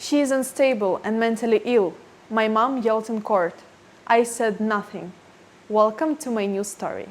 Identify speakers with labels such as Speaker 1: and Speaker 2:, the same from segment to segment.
Speaker 1: She is unstable and mentally ill. My mom yelled in court. I said nothing. Welcome to my new story.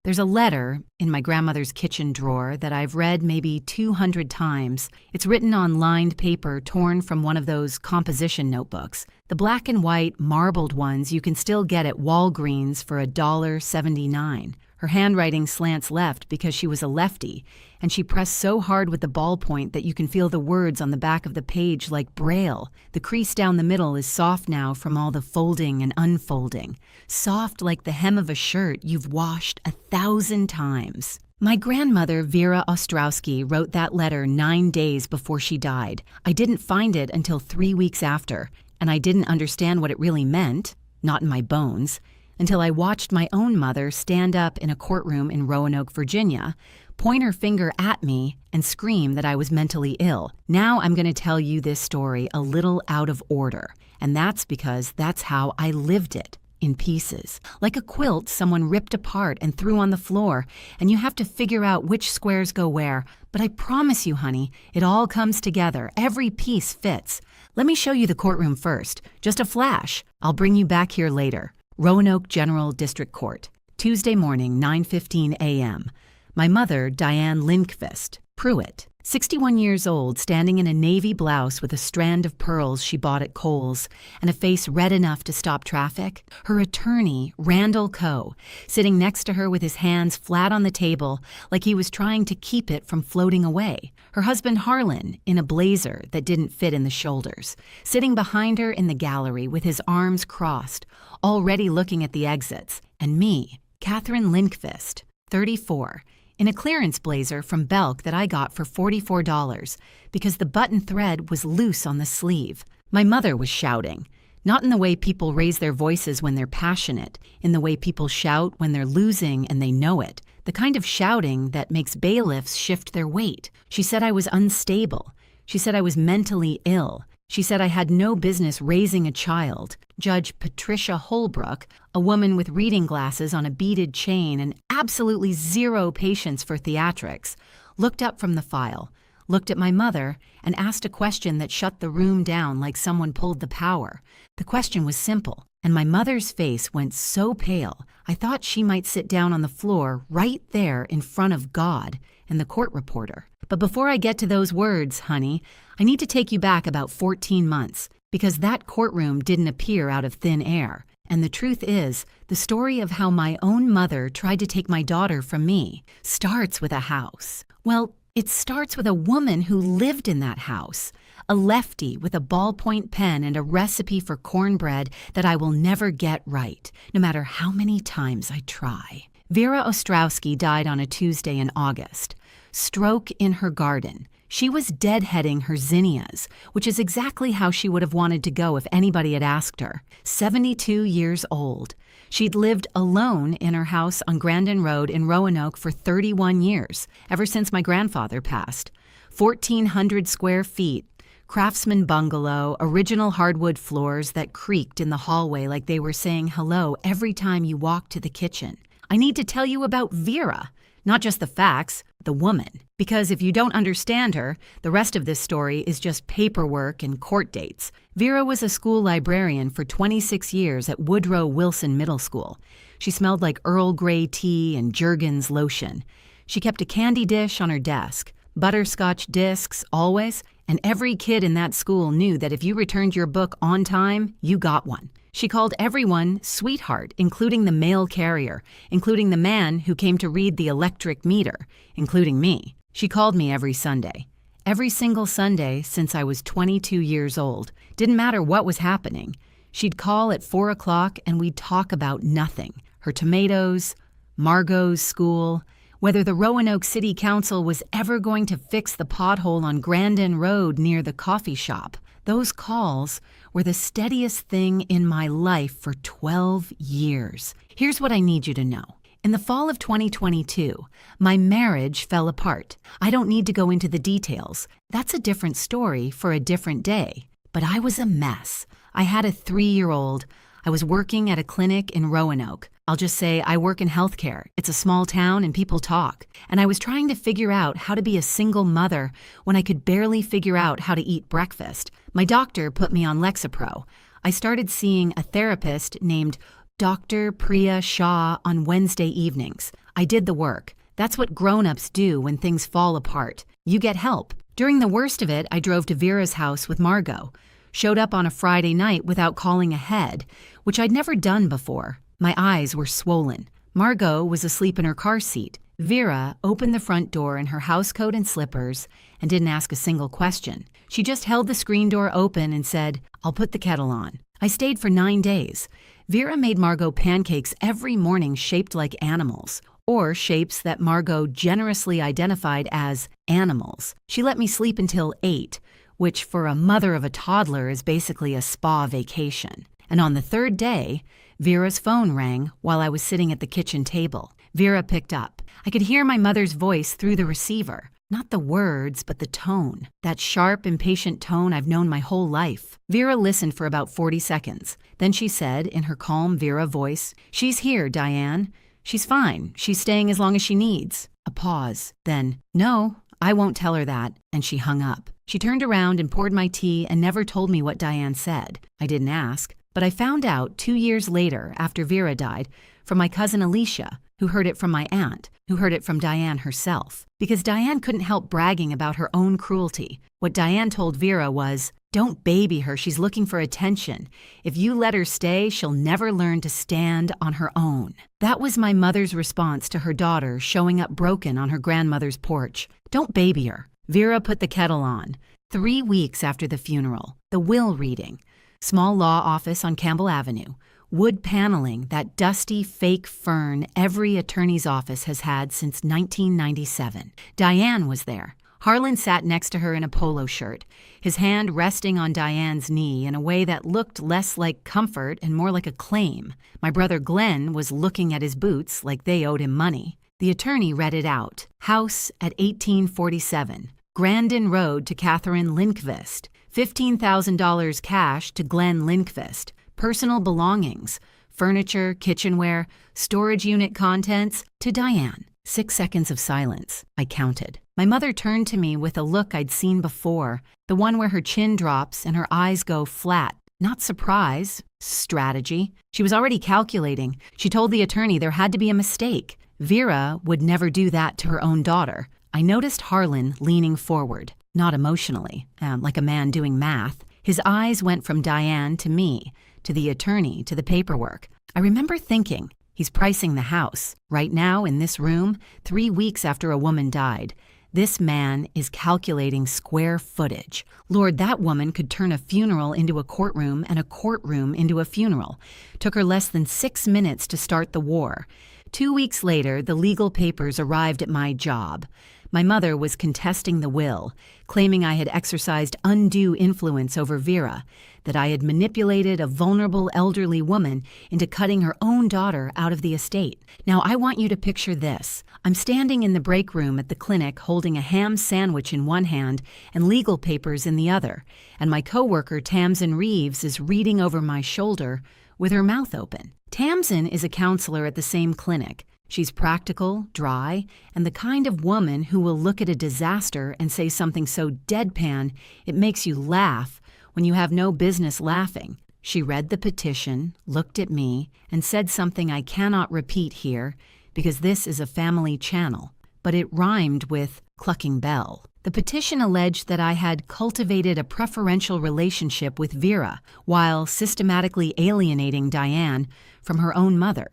Speaker 2: There's a letter in my grandmother's kitchen drawer that I've read maybe 200 times. It's written on lined paper torn from one of those composition notebooks. The black and white marbled ones you can still get at Walgreens for $1.79. Her handwriting slants left because she was a lefty, and she pressed so hard with the ballpoint that you can feel the words on the back of the page like Braille. The crease down the middle is soft now from all the folding and unfolding. Soft like the hem of a shirt you've washed 1,000 times. My grandmother, Vera Ostrowski, wrote that letter 9 days before she died. I didn't find it until 3 weeks after, and I didn't understand what it really meant, not in my bones, until I watched my own mother stand up in a courtroom in Roanoke, Virginia, point her finger at me, and scream that I was mentally ill. Now I'm going to tell you this story a little out of order, and that's because that's how I lived it, in pieces. Like a quilt someone ripped apart and threw on the floor, and you have to figure out which squares go where. But I promise you, honey, it all comes together. Every piece fits. Let me show you the courtroom first. Just a flash. I'll bring you back here later. Roanoke General District Court. Tuesday morning, 9:15 a.m. My mother, Diane Lindqvist, Pruitt, 61 years old, standing in a navy blouse with a strand of pearls she bought at Kohl's and a face red enough to stop traffic. Her attorney, Randall Coe, sitting next to her with his hands flat on the table like he was trying to keep it from floating away. Her husband, Harlan, in a blazer that didn't fit in the shoulders, sitting behind her in the gallery with his arms crossed, already looking at the exits. And me, Catherine Lindqvist, 34, in a clearance blazer from Belk that I got for $44 because the button thread was loose on the sleeve. My mother was shouting, not in the way people raise their voices when they're passionate, in the way people shout when they're losing and they know it, the kind of shouting that makes bailiffs shift their weight. She said I was unstable. She said I was mentally ill. She said I had no business raising a child. Judge Patricia Holbrook, a woman with reading glasses on a beaded chain and absolutely zero patience for theatrics, looked up from the file, looked at my mother, and asked a question that shut the room down like someone pulled the power. The question was simple, and my mother's face went so pale, I thought she might sit down on the floor right there in front of God and the court reporter. But before I get to those words, honey, I need to take you back about 14 months, because that courtroom didn't appear out of thin air. And the truth is, the story of how my own mother tried to take my daughter from me starts with a house. Well, it starts with a woman who lived in that house, a lefty with a ballpoint pen and a recipe for cornbread that I will never get right, no matter how many times I try. Vera Ostrowski died on a Tuesday in August. Stroke in her garden. She was deadheading her zinnias, which is exactly how she would have wanted to go if anybody had asked her. 72 years old. She'd lived alone in her house on Grandin Road in Roanoke for 31 years, ever since my grandfather passed. 1,400 square feet, craftsman bungalow, original hardwood floors that creaked in the hallway like they were saying hello every time you walked to the kitchen. I need to tell you about Vera. Not just the facts, the woman. Because if you don't understand her, the rest of this story is just paperwork and court dates. Vera was a school librarian for 26 years at Woodrow Wilson Middle School. She smelled like Earl Grey tea and Jergens lotion. She kept a candy dish on her desk, butterscotch discs always, and every kid in that school knew that if you returned your book on time, you got one. She called everyone sweetheart, including the mail carrier, including the man who came to read the electric meter, including me. She called me every Sunday. Every single Sunday since I was 22 years old. Didn't matter what was happening. She'd call at 4 o'clock and we'd talk about nothing. Her tomatoes, Margot's school, whether the Roanoke City Council was ever going to fix the pothole on Grandin Road near the coffee shop. Those calls were the steadiest thing in my life for 12 years. Here's what I need you to know. In the fall of 2022, my marriage fell apart. I don't need to go into the details. That's a different story for a different day. But I was a mess. I had a 3-year-old. I was working at a clinic in Roanoke. I'll just say I work in healthcare. It's a small town and people talk. And I was trying to figure out how to be a single mother when I could barely figure out how to eat breakfast. My doctor put me on Lexapro. I started seeing a therapist named Dr. Priya Shah on Wednesday evenings. I did the work. That's what grown-ups do when things fall apart. You get help. During the worst of it, I drove to Vera's house with Margot. Showed up on a Friday night without calling ahead, which I'd never done before. My eyes were swollen. Margot was asleep in her car seat. Vera opened the front door in her housecoat and slippers and didn't ask a single question. She just held the screen door open and said, "I'll put the kettle on." I stayed for 9 days. Vera made Margot pancakes every morning shaped like animals, or shapes that Margot generously identified as animals. She let me sleep until 8, which for a mother of a toddler is basically a spa vacation. And on the 3rd day, Vera's phone rang while I was sitting at the kitchen table. Vera picked up. I could hear my mother's voice through the receiver. Not the words, but the tone. That sharp, impatient tone I've known my whole life. Vera listened for about 40 seconds. Then she said, in her calm Vera voice, "She's here, Diane. She's fine. She's staying as long as she needs." A pause. Then, "No, I won't tell her that," and she hung up. She turned around and poured my tea and never told me what Diane said. I didn't ask, but I found out 2 years later, after Vera died, from my cousin Alicia, who heard it from my aunt, who heard it from Diane herself. Because Diane couldn't help bragging about her own cruelty. What Diane told Vera was, "Don't baby her, she's looking for attention. If you let her stay, she'll never learn to stand on her own." That was my mother's response to her daughter showing up broken on her grandmother's porch. Don't baby her. Vera put the kettle on. 3 weeks after the funeral, the will reading. Small law office on Campbell Avenue. Wood paneling, that dusty fake fern every attorney's office has had since 1997. Diane was there. Harlan sat next to her in a polo shirt, his hand resting on Diane's knee in a way that looked less like comfort and more like a claim. My brother Glenn was looking at his boots like they owed him money. The attorney read it out. House at 1847. Grandin Road to Catherine Lindqvist. $15,000 cash to Glenn Lindqvist. Personal belongings, furniture, kitchenware, storage unit contents, to Diane. 6 seconds of silence. I counted. My mother turned to me with a look I'd seen before, the one where her chin drops and her eyes go flat. Not surprise, strategy. She was already calculating. She told the attorney there had to be a mistake. Vera would never do that to her own daughter. I noticed Harlan leaning forward, not emotionally, like a man doing math. His eyes went from Diane to me, to the attorney, to the paperwork. I remember thinking, he's pricing the house. Right now, in this room, 3 weeks after a woman died, this man is calculating square footage. Lord, that woman could turn a funeral into a courtroom and a courtroom into a funeral. Took her less than 6 minutes to start the war. 2 weeks later, the legal papers arrived at my job. My mother was contesting the will, claiming I had exercised undue influence over Vera, that I had manipulated a vulnerable elderly woman into cutting her own daughter out of the estate. Now, I want you to picture this. I'm standing in the break room at the clinic holding a ham sandwich in one hand and legal papers in the other, and my coworker Tamsin Reeves is reading over my shoulder with her mouth open. Tamsin is a counselor at the same clinic. She's practical, dry, and the kind of woman who will look at a disaster and say something so deadpan it makes you laugh when you have no business laughing. She read the petition, looked at me, and said something I cannot repeat here because this is a family channel, but it rhymed with clucking bell. The petition alleged that I had cultivated a preferential relationship with Vera while systematically alienating Diane from her own mother.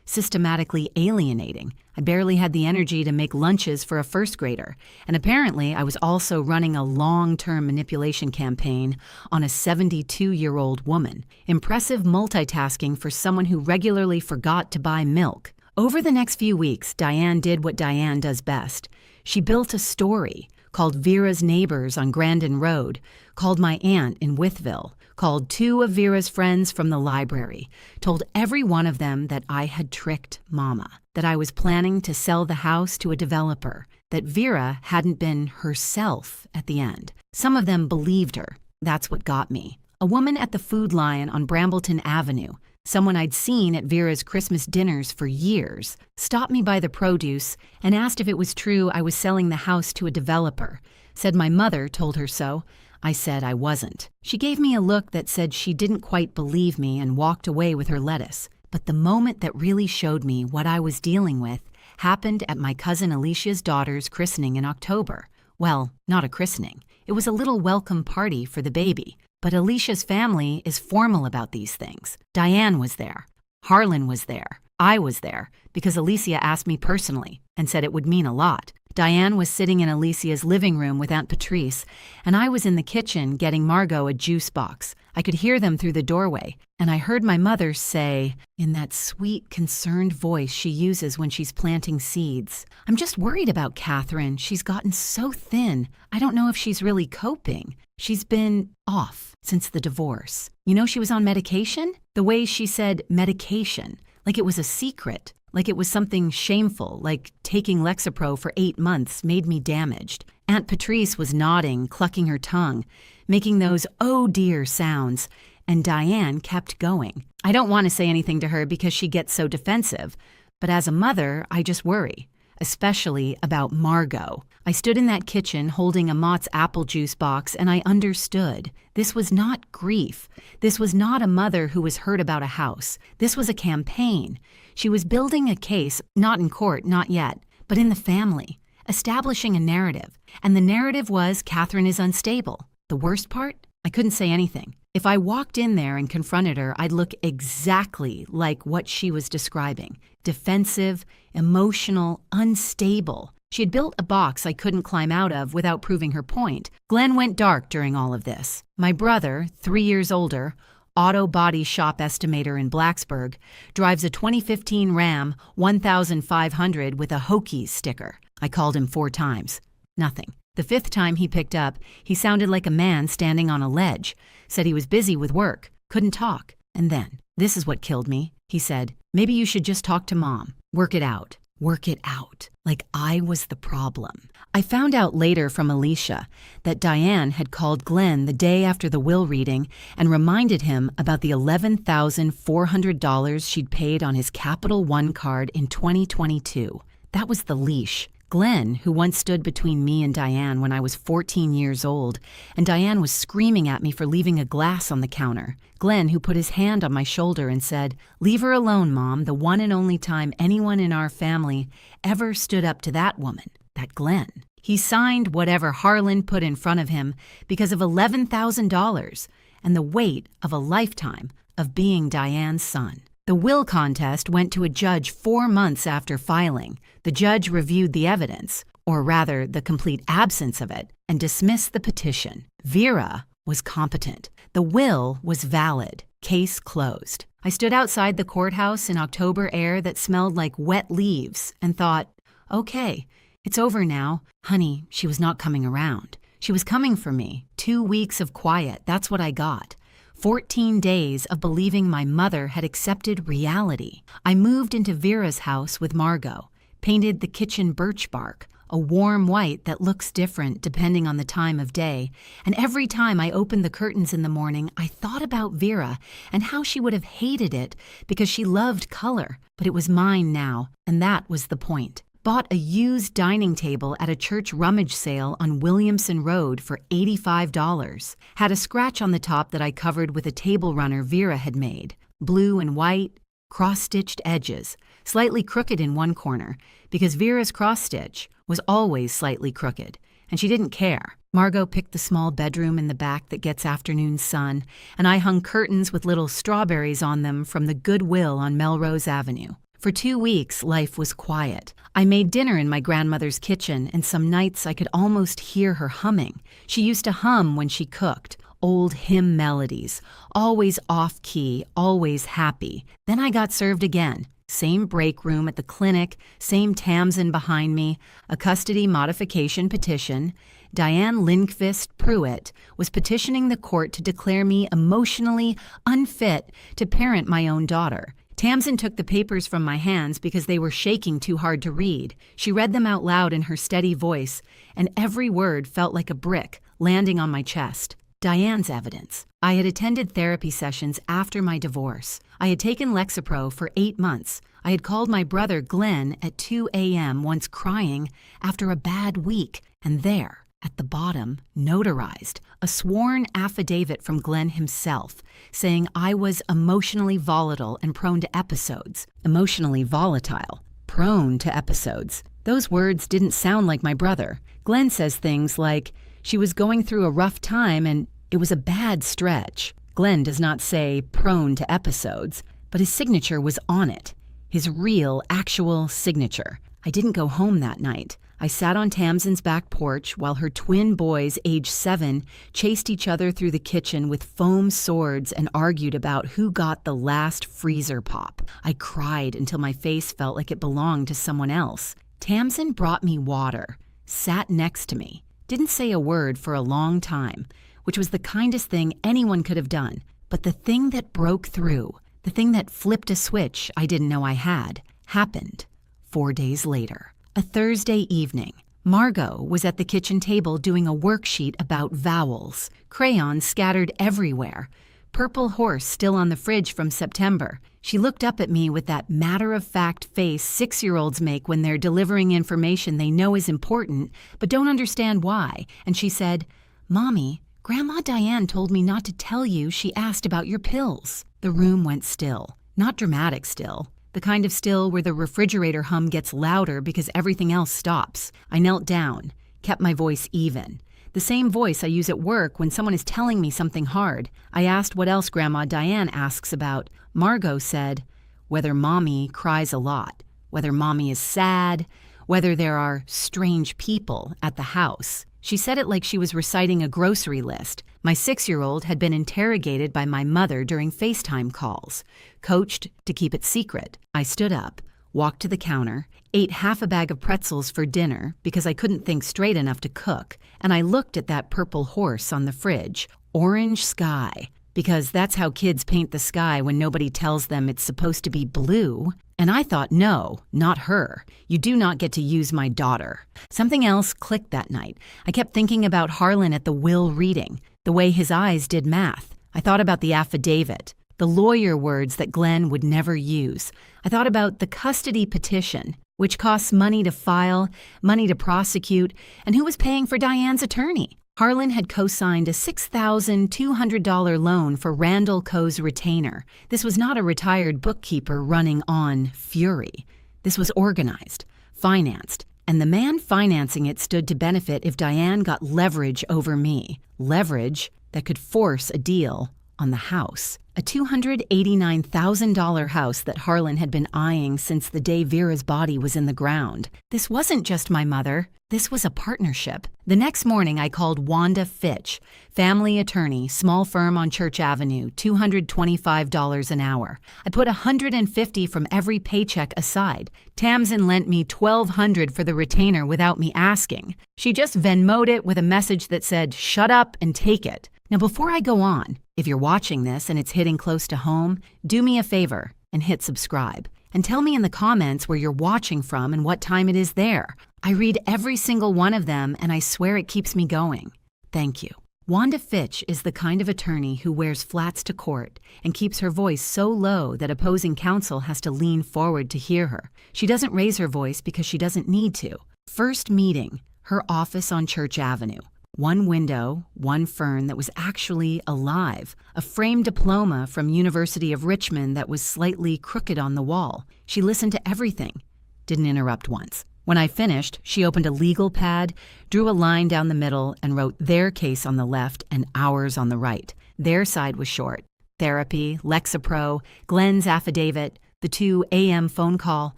Speaker 2: Systematically alienating. I barely had the energy to make lunches for a first grader, and apparently I was also running a long-term manipulation campaign on a 72-year-old woman. Impressive multitasking for someone who regularly forgot to buy milk. Over the next few weeks, Diane did what Diane does best. She built a story, called Vera's Neighbors on Grandin Road, called my aunt in Wytheville, called 2 of Vera's friends from the library, told every one of them that I had tricked Mama, that I was planning to sell the house to a developer, that Vera hadn't been herself at the end. Some of them believed her. That's what got me. A woman at the Food Lion on Brambleton Avenue, someone I'd seen at Vera's Christmas dinners for years, stopped me by the produce and asked if it was true I was selling the house to a developer. Said my mother told her so. I said I wasn't. She gave me a look that said she didn't quite believe me and walked away with her lettuce. But the moment that really showed me what I was dealing with happened at my cousin Alicia's daughter's christening in October. Well, not a christening. It was a little welcome party for the baby. But Alicia's family is formal about these things. Diane was there. Harlan was there. I was there because Alicia asked me personally and said it would mean a lot. Diane was sitting in Alicia's living room with Aunt Patrice, and I was in the kitchen getting Margot a juice box. I could hear them through the doorway, and I heard my mother say, in that sweet, concerned voice she uses when she's planting seeds, "I'm just worried about Catherine. She's gotten so thin. I don't know if she's really coping. She's been off since the divorce." You know she was on medication? The way she said medication, like it was a secret. Like it was something shameful, like taking Lexapro for 8 months made me damaged. Aunt Patrice was nodding, clucking her tongue, making those oh dear sounds, and Diane kept going. I don't want to say anything to her because she gets so defensive, but as a mother, I just worry, especially about Margot. I stood in that kitchen holding a Mott's apple juice box, and I understood. This was not grief. This was not a mother who was hurt about a house. This was a campaign. She was building a case, not in court, not yet, but in the family, establishing a narrative. And the narrative was Catherine is unstable. The worst part? I couldn't say anything. If I walked in there and confronted her, I'd look exactly like what she was describing. Defensive, emotional, unstable. She had built a box I couldn't climb out of without proving her point. Glenn went dark during all of this. My brother, 3 years older, auto body shop estimator in Blacksburg, drives a 2015 Ram 1500 with a Hokies sticker. I called him 4 times. Nothing. The 5th time he picked up, he sounded like a man standing on a ledge. Said he was busy with work, couldn't talk. And then, this is what killed me. He said, "Maybe you should just talk to Mom. Work it out. Work it out." Like I was the problem. I found out later from Alicia that Diane had called Glenn the day after the will reading and reminded him about the $11,400 she'd paid on his Capital One card in 2022. That was the leash. Glenn, who once stood between me and Diane when I was 14 years old, and Diane was screaming at me for leaving a glass on the counter. Glenn, who put his hand on my shoulder and said, "Leave her alone, Mom," the one and only time anyone in our family ever stood up to that woman, that Glenn. He signed whatever Harlan put in front of him because of $11,000 and the weight of a lifetime of being Diane's son. The will contest went to a judge 4 months after filing. The judge reviewed the evidence, or rather the complete absence of it, and dismissed the petition. Vera was competent. The will was valid. Case closed. I stood outside the courthouse in October air that smelled like wet leaves and thought, okay, it's over now. Honey, she was not coming around. She was coming for me. 2 weeks of quiet, that's what I got. 14 days of believing my mother had accepted reality. I moved into Vera's house with Margot, painted the kitchen birch bark, a warm white that looks different depending on the time of day, and every time I opened the curtains in the morning, I thought about Vera and how she would have hated it because she loved color, but it was mine now, and that was the point. Bought a used dining table at a church rummage sale on Williamson Road for $85. Had a scratch on the top that I covered with a table runner Vera had made. Blue and white, cross-stitched edges, slightly crooked in one corner, because Vera's cross-stitch was always slightly crooked, and she didn't care. Margot picked the small bedroom in the back that gets afternoon sun, and I hung curtains with little strawberries on them from the Goodwill on Melrose Avenue. For 2 weeks, life was quiet. I made dinner in my grandmother's kitchen, and some nights I could almost hear her humming. She used to hum when she cooked, old hymn melodies, always off-key, always happy. Then I got served again. Same break room at the clinic, same Tamsin behind me, a custody modification petition. Diane Lindqvist Pruitt was petitioning the court to declare me emotionally unfit to parent my own daughter. Tamsin took the papers from my hands because they were shaking too hard to read. She read them out loud in her steady voice, and every word felt like a brick landing on my chest. Diane's evidence. I had attended therapy sessions after my divorce. I had taken Lexapro for 8 months. I had called my brother Glenn at 2 a.m. once crying after a bad week, and there, at the bottom, notarized, a sworn affidavit from Glenn himself, saying I was emotionally volatile and prone to episodes. Emotionally volatile, prone to episodes. Those words didn't sound like my brother. Glenn says things like, she was going through a rough time and it was a bad stretch. Glenn does not say prone to episodes, but his signature was on it. His real, actual signature. I didn't go home that night. I sat on Tamsin's back porch while her twin boys, age 7, chased each other through the kitchen with foam swords and argued about who got the last freezer pop. I cried until my face felt like it belonged to someone else. Tamsin brought me water, sat next to me, didn't say a word for a long time, which was the kindest thing anyone could have done. But the thing that broke through, the thing that flipped a switch I didn't know I had, happened 4 days later. A Thursday evening, Margot was at the kitchen table doing a worksheet about vowels, crayons scattered everywhere, purple horse still on the fridge from September. She looked up at me with that matter-of-fact face 6-year-olds make when they're delivering information they know is important but don't understand why, and she said, "Mommy, Grandma Diane told me not to tell you she asked about your pills." The room went still. Not dramatic still. The kind of still where the refrigerator hum gets louder because everything else stops. I knelt down, kept my voice even. The same voice I use at work when someone is telling me something hard. I asked what else Grandma Diane asks about. Margot said, whether Mommy cries a lot, whether Mommy is sad, whether there are strange people at the house. She said it like she was reciting a grocery list. My 6-year-old had been interrogated by my mother during FaceTime calls, coached to keep it secret. I stood up, walked to the counter, ate half a bag of pretzels for dinner because I couldn't think straight enough to cook, and I looked at that purple horse on the fridge, orange sky, because that's how kids paint the sky when nobody tells them it's supposed to be blue. And I thought, no, not her. You do not get to use my daughter. Something else clicked that night. I kept thinking about Harlan at the will reading, the way his eyes did math. I thought about the affidavit, the lawyer words that Glenn would never use. I thought about the custody petition, which costs money to file, money to prosecute, and who was paying for Diane's attorney. Harlan had co-signed a $6,200 loan for Randall Coe's retainer. This was not a retired bookkeeper running on fury. This was organized, financed, and the man financing it stood to benefit if Diane got leverage over me. Leverage that could force a deal on the house. A $289,000 house that Harlan had been eyeing since the day Vera's body was in the ground. This wasn't just my mother. This was a partnership. The next morning, I called Wanda Fitch, family attorney, small firm on Church Avenue, $225 an hour. I put $150 from every paycheck aside. Tamsin lent me $1,200 for the retainer without me asking. She just Venmo'd it with a message that said, "Shut up and take it." Now, before I go on, if you're watching this and it's hitting close to home, do me a favor and hit subscribe. And tell me in the comments where you're watching from and what time it is there. I read every single one of them, and I swear it keeps me going. Thank you. Wanda Fitch is the kind of attorney who wears flats to court and keeps her voice so low that opposing counsel has to lean forward to hear her. She doesn't raise her voice because she doesn't need to. First meeting, her office on Church Avenue. One window, one fern that was actually alive, a framed diploma from University of Richmond that was slightly crooked on the wall. She listened to everything, didn't interrupt once. When I finished, she opened a legal pad, drew a line down the middle, and wrote their case on the left and ours on the right. Their side was short. Therapy, Lexapro, Glenn's affidavit, the 2 a.m. phone call.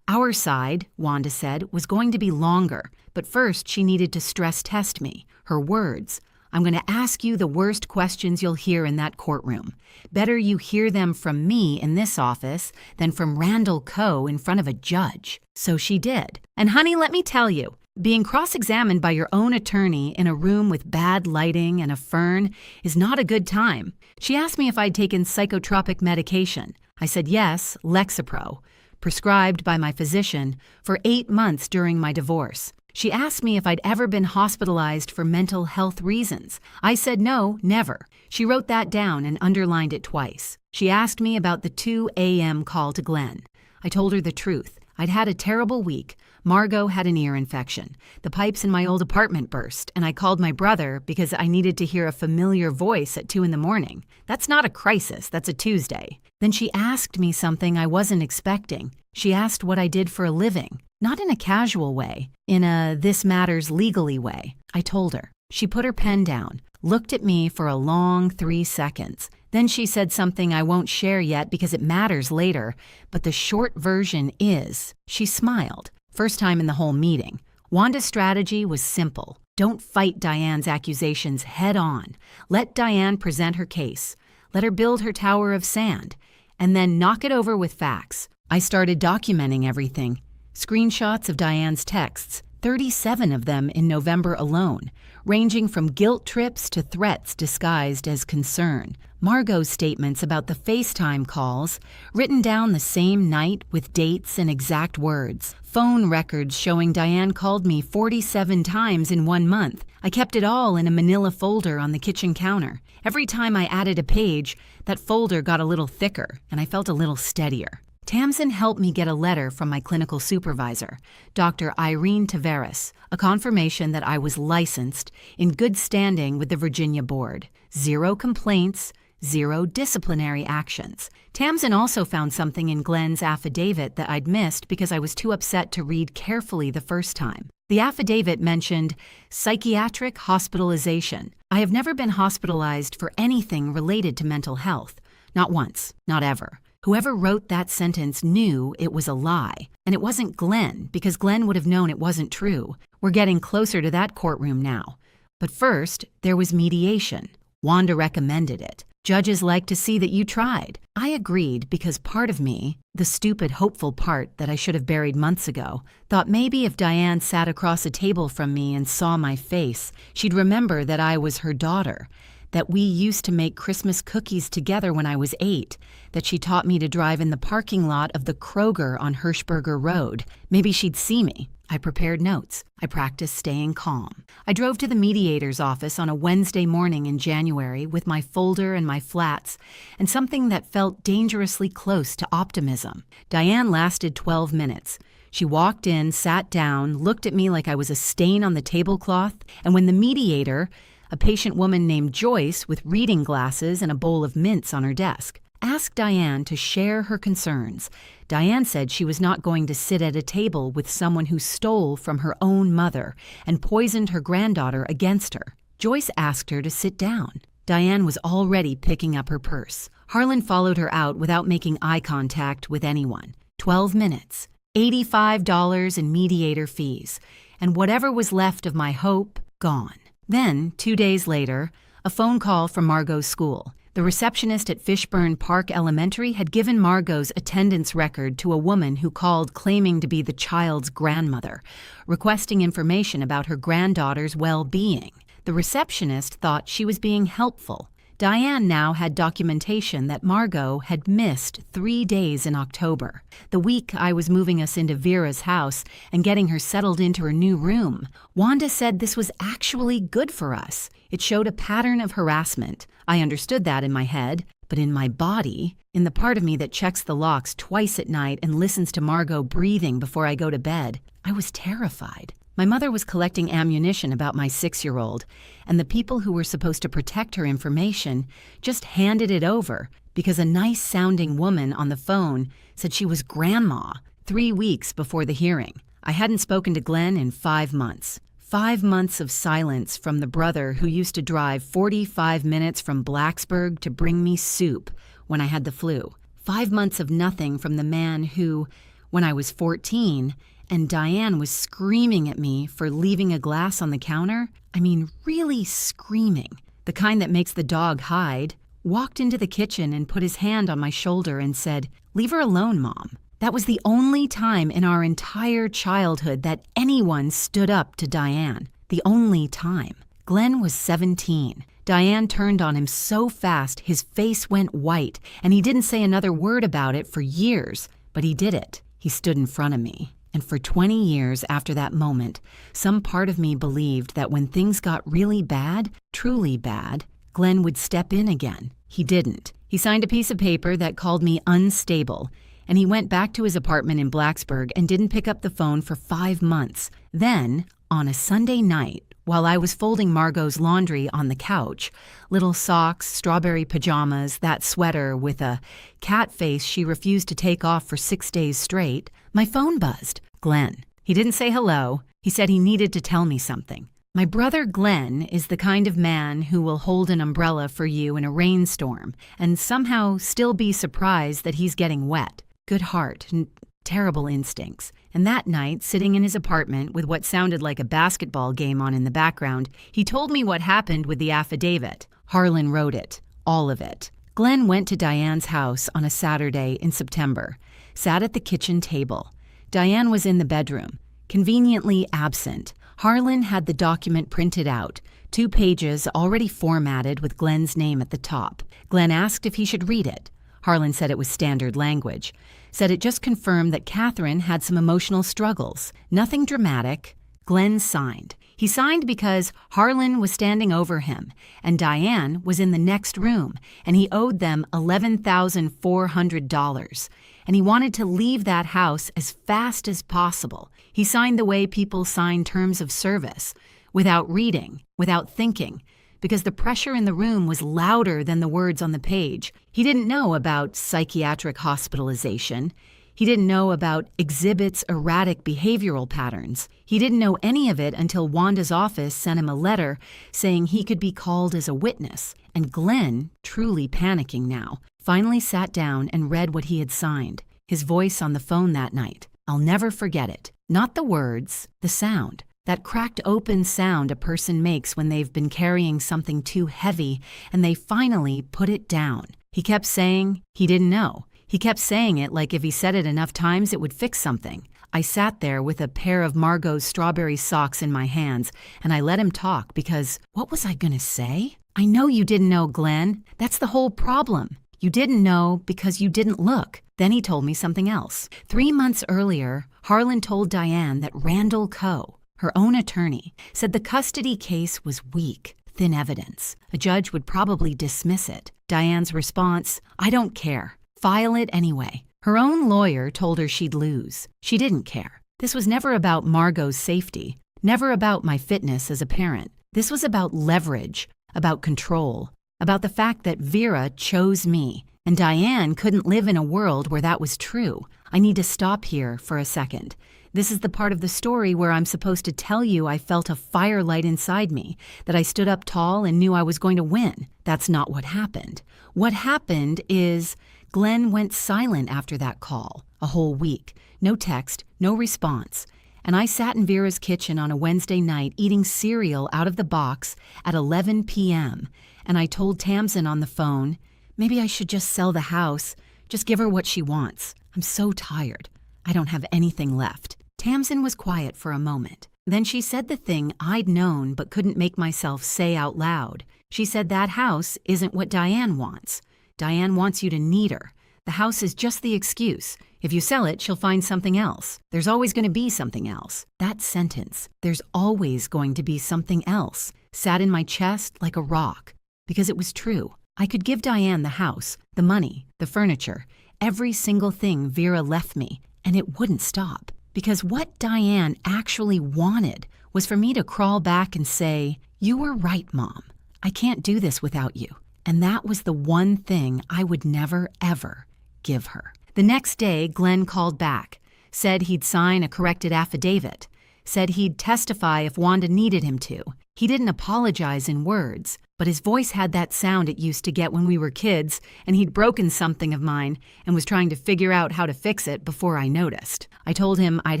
Speaker 2: Our side, Wanda said, was going to be longer, but first she needed to stress test me. Her words, "I'm going to ask you the worst questions you'll hear in that courtroom. Better you hear them from me in this office than from Randall Coe in front of a judge." So she did. And honey, let me tell you, being cross-examined by your own attorney in a room with bad lighting and a fern is not a good time. She asked me if I'd taken psychotropic medication. I said yes, Lexapro, prescribed by my physician, for 8 months during my divorce. She asked me if I'd ever been hospitalized for mental health reasons. I said no, never. She wrote that down and underlined it twice. She asked me about the 2 a.m. call to Glenn. I told her the truth. I'd had a terrible week. Margot had an ear infection. The pipes in my old apartment burst, and I called my brother because I needed to hear a familiar voice at 2 in the morning. That's not a crisis, that's a Tuesday. Then she asked me something I wasn't expecting. She asked what I did for a living. Not in a casual way, in a this matters legally way. I told her. She put her pen down, looked at me for a long 3 seconds. Then she said something I won't share yet because it matters later, but the short version is, she smiled. First time in the whole meeting. Wanda's strategy was simple. Don't fight Diane's accusations head on. Let Diane present her case. Let her build her tower of sand. And then knock it over with facts. I started documenting everything. Screenshots of Diane's texts, 37 of them in November alone, ranging from guilt trips to threats disguised as concern. Margot's statements about the FaceTime calls, written down the same night with dates and exact words. Phone records showing Diane called me 47 times in 1 month. I kept it all in a manila folder on the kitchen counter. Every time I added a page, that folder got a little thicker, and I felt a little steadier. Tamsin helped me get a letter from my clinical supervisor, Dr. Irene Taveras, a confirmation that I was licensed, in good standing with the Virginia board. 0 complaints, 0 disciplinary actions. Tamsin also found something in Glenn's affidavit that I'd missed because I was too upset to read carefully the first time. The affidavit mentioned psychiatric hospitalization. I have never been hospitalized for anything related to mental health. Not once, not ever. Whoever wrote that sentence knew it was a lie. And it wasn't Glenn, because Glenn would have known it wasn't true. We're getting closer to that courtroom now. But first, there was mediation. Wanda recommended it. Judges like to see that you tried. I agreed because part of me, the stupid, hopeful part that I should have buried months ago, thought maybe if Diane sat across a table from me and saw my face, she'd remember that I was her daughter, that we used to make Christmas cookies together when I was 8, that she taught me to drive in the parking lot of the Kroger on Hirschberger Road. Maybe she'd see me. I prepared notes. I practiced staying calm. I drove to the mediator's office on a Wednesday morning in January with my folder and my flats, and something that felt dangerously close to optimism. Diane lasted 12 minutes. She walked in, sat down, looked at me like I was a stain on the tablecloth, and when the mediator, a patient woman named Joyce with reading glasses and a bowl of mints on her desk, asked Diane to share her concerns, Diane said she was not going to sit at a table with someone who stole from her own mother and poisoned her granddaughter against her. Joyce asked her to sit down. Diane was already picking up her purse. Harlan followed her out without making eye contact with anyone. 12 minutes, $85 in mediator fees, and whatever was left of my hope, gone. Then, 2 days later, a phone call from Margot's school. The receptionist at Fishburne Park Elementary had given Margot's attendance record to a woman who called claiming to be the child's grandmother, requesting information about her granddaughter's well-being. The receptionist thought she was being helpful. Diane now had documentation that Margot had missed 3 days in October, the week I was moving us into Vera's house and getting her settled into her new room. Wanda said this was actually good for us. It showed a pattern of harassment. I understood that in my head, but in my body, in the part of me that checks the locks twice at night and listens to Margot breathing before I go to bed, I was terrified. My mother was collecting ammunition about my 6-year-old, and the people who were supposed to protect her information just handed it over because a nice-sounding woman on the phone said she was grandma 3 weeks before the hearing. I hadn't spoken to Glenn in 5 months. 5 months of silence from the brother who used to drive 45 minutes from Blacksburg to bring me soup when I had the flu. 5 months of nothing from the man who, when I was 14, and Diane was screaming at me for leaving a glass on the counter, I mean really screaming, the kind that makes the dog hide, walked into the kitchen and put his hand on my shoulder and said, "Leave her alone, Mom." That was the only time in our entire childhood that anyone stood up to Diane. The only time. Glenn was 17. Diane turned on him so fast his face went white, and he didn't say another word about it for years, but he did it. He stood in front of me. And for 20 years after that moment, some part of me believed that when things got really bad, truly bad, Glenn would step in again. He didn't. He signed a piece of paper that called me unstable, and he went back to his apartment in Blacksburg and didn't pick up the phone for 5 months. Then, on a Sunday night, while I was folding Margot's laundry on the couch, little socks, strawberry pajamas, that sweater with a cat face she refused to take off for 6 days straight, my phone buzzed. Glenn. He didn't say hello. He said he needed to tell me something. My brother Glenn is the kind of man who will hold an umbrella for you in a rainstorm and somehow still be surprised that he's getting wet. Good heart and terrible instincts. And that night, sitting in his apartment with what sounded like a basketball game on in the background, he told me what happened with the affidavit. Harlan wrote it. All of it. Glenn went to Diane's house on a Saturday in September, sat at the kitchen table. Diane was in the bedroom, conveniently absent. Harlan had the document printed out, 2 pages already formatted with Glenn's name at the top. Glenn asked if he should read it. Harlan said it was standard language, said it just confirmed that Catherine had some emotional struggles. Nothing dramatic. Glenn signed. He signed because Harlan was standing over him, and Diane was in the next room, and he owed them $11,400. And he wanted to leave that house as fast as possible. He signed the way people sign terms of service, without reading, without thinking, because the pressure in the room was louder than the words on the page. He didn't know about psychiatric hospitalization. He didn't know about Exhibit's erratic behavioral patterns. He didn't know any of it until Wanda's office sent him a letter saying he could be called as a witness. And Glenn, truly panicking now, finally sat down and read what he had signed, his voice on the phone that night. I'll never forget it. Not the words, the sound. That cracked open sound a person makes when they've been carrying something too heavy and they finally put it down. He kept saying he didn't know. He kept saying it like if he said it enough times it would fix something. I sat there with a pair of Margot's strawberry socks in my hands, and I let him talk because what was I going to say? I know you didn't know, Glenn. That's the whole problem. You didn't know because you didn't look. Then he told me something else. 3 months earlier, Harlan told Diane that Randall Coe, her own attorney, said the custody case was weak, thin evidence. A judge would probably dismiss it. Diane's response, I don't care. File it anyway. Her own lawyer told her she'd lose. She didn't care. This was never about Margot's safety, never about my fitness as a parent. This was about leverage, about control, about the fact that Vera chose me, and Diane couldn't live in a world where that was true. I need to stop here for a second. This is the part of the story where I'm supposed to tell you I felt a firelight inside me, that I stood up tall and knew I was going to win. That's not what happened. What happened is Glenn went silent after that call, a whole week. No text, no response. And I sat in Vera's kitchen on a Wednesday night eating cereal out of the box at 11 p.m. And I told Tamsin on the phone, maybe I should just sell the house, just give her what she wants. I'm so tired. I don't have anything left. Tamsin was quiet for a moment. Then she said the thing I'd known but couldn't make myself say out loud. She said that house isn't what Diane wants. Diane wants you to need her. The house is just the excuse. If you sell it, she'll find something else. There's always going to be something else. That sentence, there's always going to be something else, sat in my chest like a rock. Because it was true. I could give Diane the house, the money, the furniture, every single thing Vera left me, and it wouldn't stop. Because what Diane actually wanted was for me to crawl back and say, you were right, Mom. I can't do this without you. And that was the one thing I would never, ever give her. The next day, Glenn called back, said he'd sign a corrected affidavit, said he'd testify if Wanda needed him to. He didn't apologize in words, but his voice had that sound it used to get when we were kids, and he'd broken something of mine and was trying to figure out how to fix it before I noticed. I told him I'd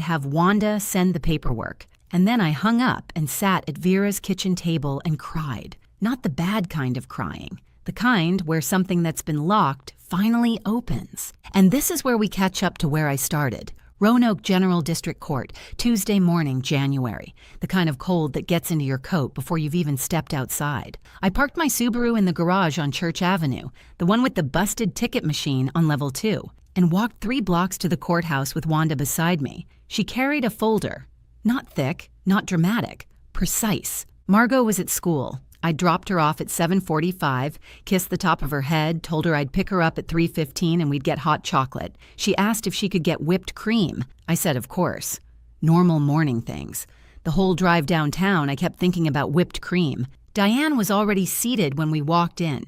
Speaker 2: have Wanda send the paperwork, and then I hung up and sat at Vera's kitchen table and cried. Not the bad kind of crying, the kind where something that's been locked finally opens. And this is where we catch up to where I started. Roanoke General District Court, Tuesday morning, January. The kind of cold that gets into your coat before you've even stepped outside. I parked my Subaru in the garage on Church Avenue, the one with the busted ticket machine on level 2. and walked 3 blocks to the courthouse with Wanda beside me. She carried a folder. Not thick, not dramatic, precise. Margot was at school. I dropped her off at 7:45, kissed the top of her head, told her I'd pick her up at 3:15 and we'd get hot chocolate. She asked if she could get whipped cream. I said, of course. Normal morning things. The whole drive downtown, I kept thinking about whipped cream. Diane was already seated when we walked in.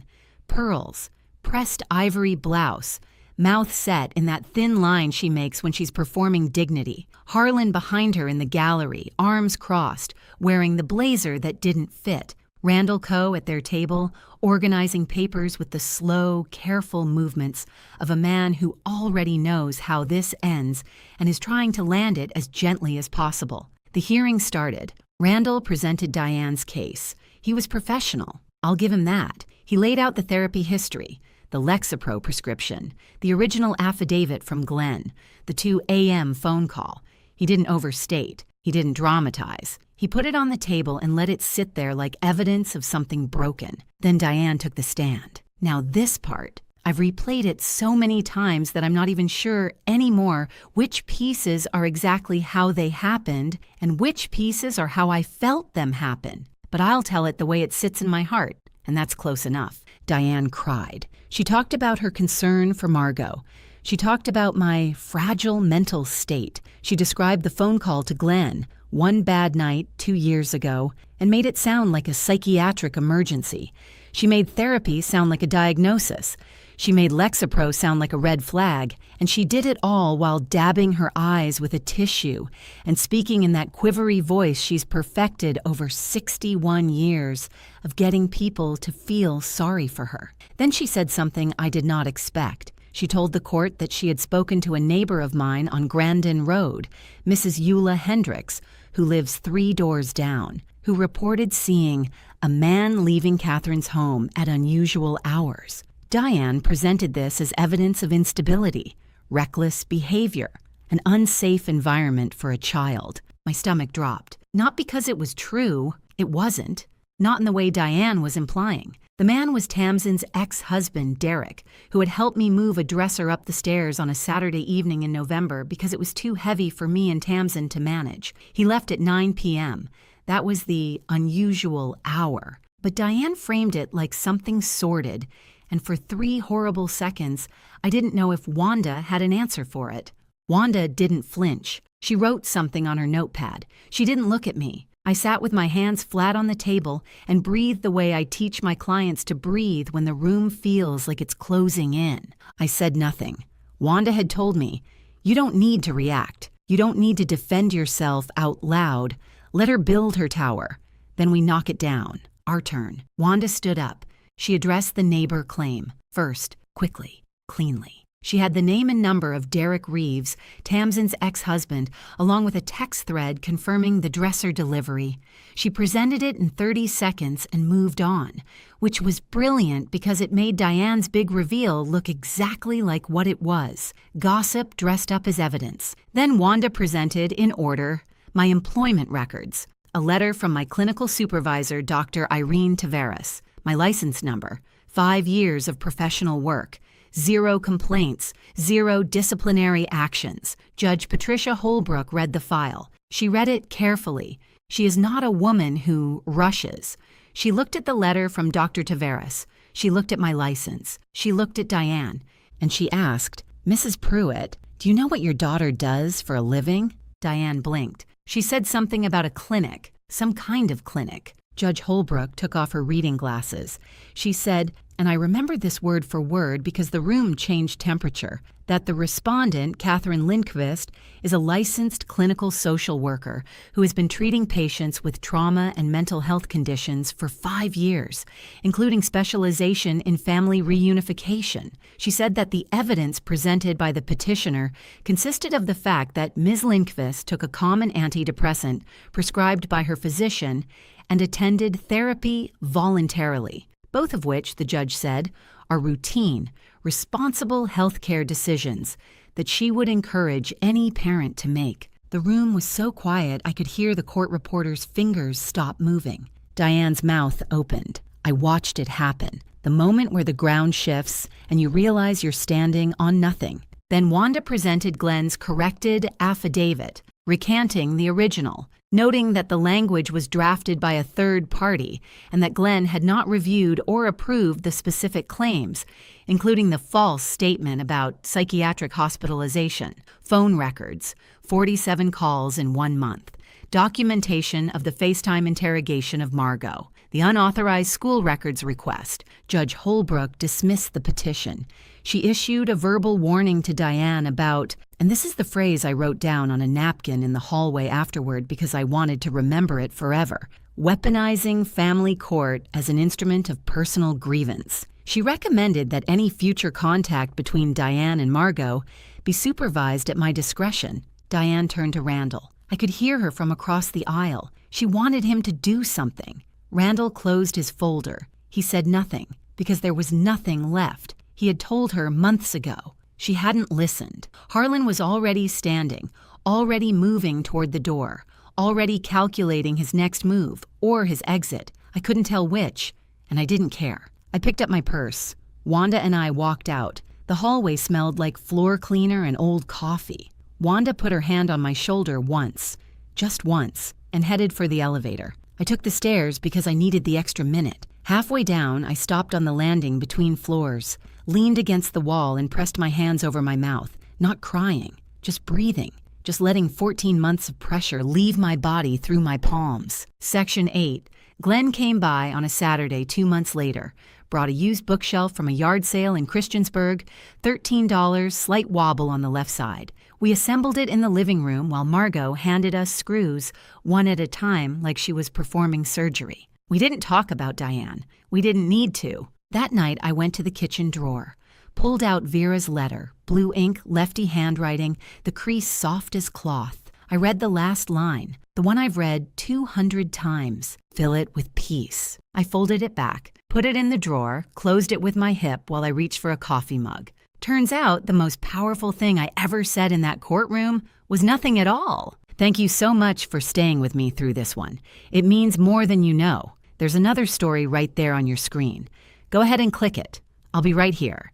Speaker 2: Pearls, pressed ivory blouse, mouth set in that thin line she makes when she's performing Dignity. Harlan behind her in the gallery, arms crossed, wearing the blazer that didn't fit. Randall Coe at their table, organizing papers with the slow, careful movements of a man who already knows how this ends and is trying to land it as gently as possible. The hearing started. Randall presented Diane's case. He was professional. I'll give him that. He laid out the therapy history, the Lexapro prescription, the original affidavit from Glenn, the 2 a.m. phone call. He didn't overstate. He didn't dramatize. He put it on the table and let it sit there like evidence of something broken. Then Diane took the stand. Now this part, I've replayed it so many times that I'm not even sure anymore which pieces are exactly how they happened and which pieces are how I felt them happen. But I'll tell it the way it sits in my heart, and that's close enough. Diane cried. She talked about her concern for Margot. She talked about my fragile mental state. She described the phone call to Glenn, one bad night 2 years ago, and made it sound like a psychiatric emergency. She made therapy sound like a diagnosis. She made Lexapro sound like a red flag, and she did it all while dabbing her eyes with a tissue and speaking in that quivery voice she's perfected over 61 years of getting people to feel sorry for her. Then she said something I did not expect. She told the court that she had spoken to a neighbor of mine on Grandin Road, Mrs. Eula Hendricks, who lives 3 doors down, who reported seeing a man leaving Catherine's home at unusual hours. Diane presented this as evidence of instability, reckless behavior, an unsafe environment for a child. My stomach dropped. Not because it was true, it wasn't. Not in the way Diane was implying. The man was Tamsin's ex-husband, Derek, who had helped me move a dresser up the stairs on a Saturday evening in November because it was too heavy for me and Tamsin to manage. He left at 9 p.m. That was the unusual hour. But Diane framed it like something sordid, and for 3 horrible seconds, I didn't know if Wanda had an answer for it. Wanda didn't flinch. She wrote something on her notepad. She didn't look at me. I sat with my hands flat on the table and breathed the way I teach my clients to breathe when the room feels like it's closing in. I said nothing. Wanda had told me, "You don't need to react. You don't need to defend yourself out loud. Let her build her tower. Then we knock it down. Our turn." Wanda stood up. She addressed the neighbor claim, first, quickly, cleanly. She had the name and number of Derek Reeves, Tamsin's ex-husband, along with a text thread confirming the dresser delivery. She presented it in 30 seconds and moved on, which was brilliant because it made Diane's big reveal look exactly like what it was, gossip dressed up as evidence. Then Wanda presented, in order, my employment records, a letter from my clinical supervisor, Dr. Irene Taveras, my license number, 5 years of professional work, 0 complaints, 0 disciplinary actions. Judge Patricia Holbrook read the file. She read it carefully. She is not a woman who rushes. She looked at the letter from Dr. Taveras. She looked at my license. She looked at Diane. And she asked, "Mrs. Pruitt, do you know what your daughter does for a living?" Diane blinked. She said something about a clinic, some kind of clinic. Judge Holbrook took off her reading glasses. She said, and I remember this word for word because the room changed temperature, that the respondent, Catherine Lindqvist, is a licensed clinical social worker who has been treating patients with trauma and mental health conditions for 5 years, including specialization in family reunification. She said that the evidence presented by the petitioner consisted of the fact that Ms. Lindqvist took a common antidepressant prescribed by her physician and attended therapy voluntarily, both of which, the judge said, are routine, responsible healthcare decisions that she would encourage any parent to make. The room was so quiet I could hear the court reporter's fingers stop moving. Diane's mouth opened. I watched it happen. The moment where the ground shifts and you realize you're standing on nothing. Then Wanda presented Glenn's corrected affidavit, recanting the original, noting that the language was drafted by a third party and that Glenn had not reviewed or approved the specific claims, including the false statement about psychiatric hospitalization, phone records, 47 calls in 1 month, documentation of the FaceTime interrogation of Margot, the unauthorized school records request. Judge Holbrook dismissed the petition. She issued a verbal warning to Diane about, and this is the phrase I wrote down on a napkin in the hallway afterward because I wanted to remember it forever, weaponizing family court as an instrument of personal grievance. She recommended that any future contact between Diane and Margot be supervised at my discretion. Diane turned to Randall. I could hear her from across the aisle. She wanted him to do something. Randall closed his folder. He said nothing, because there was nothing left. He had told her months ago. She hadn't listened. Harlan was already standing, already moving toward the door, already calculating his next move or his exit. I couldn't tell which, and I didn't care. I picked up my purse. Wanda and I walked out. The hallway smelled like floor cleaner and old coffee. Wanda put her hand on my shoulder once, just once, and headed for the elevator. I took the stairs because I needed the extra minute. Halfway down, I stopped on the landing between floors, leaned against the wall and pressed my hands over my mouth, not crying, just breathing, just letting 14 months of pressure leave my body through my palms. Section 8. Glenn came by on a Saturday 2 months later, brought a used bookshelf from a yard sale in Christiansburg, $13, slight wobble on the left side. We assembled it in the living room while Margot handed us screws, one at a time like she was performing surgery. We didn't talk about Diane. We didn't need to. That night, I went to the kitchen drawer, pulled out Vera's letter, blue ink, lefty handwriting, the crease soft as cloth. I read the last line, the one I've read 200 times. Fill it with peace. I folded it back, put it in the drawer, closed it with my hip while I reached for a coffee mug. Turns out the most powerful thing I ever said in that courtroom was nothing at all. Thank you so much for staying with me through this one. It means more than you know. There's another story right there on your screen. Go ahead and click it. I'll be right here.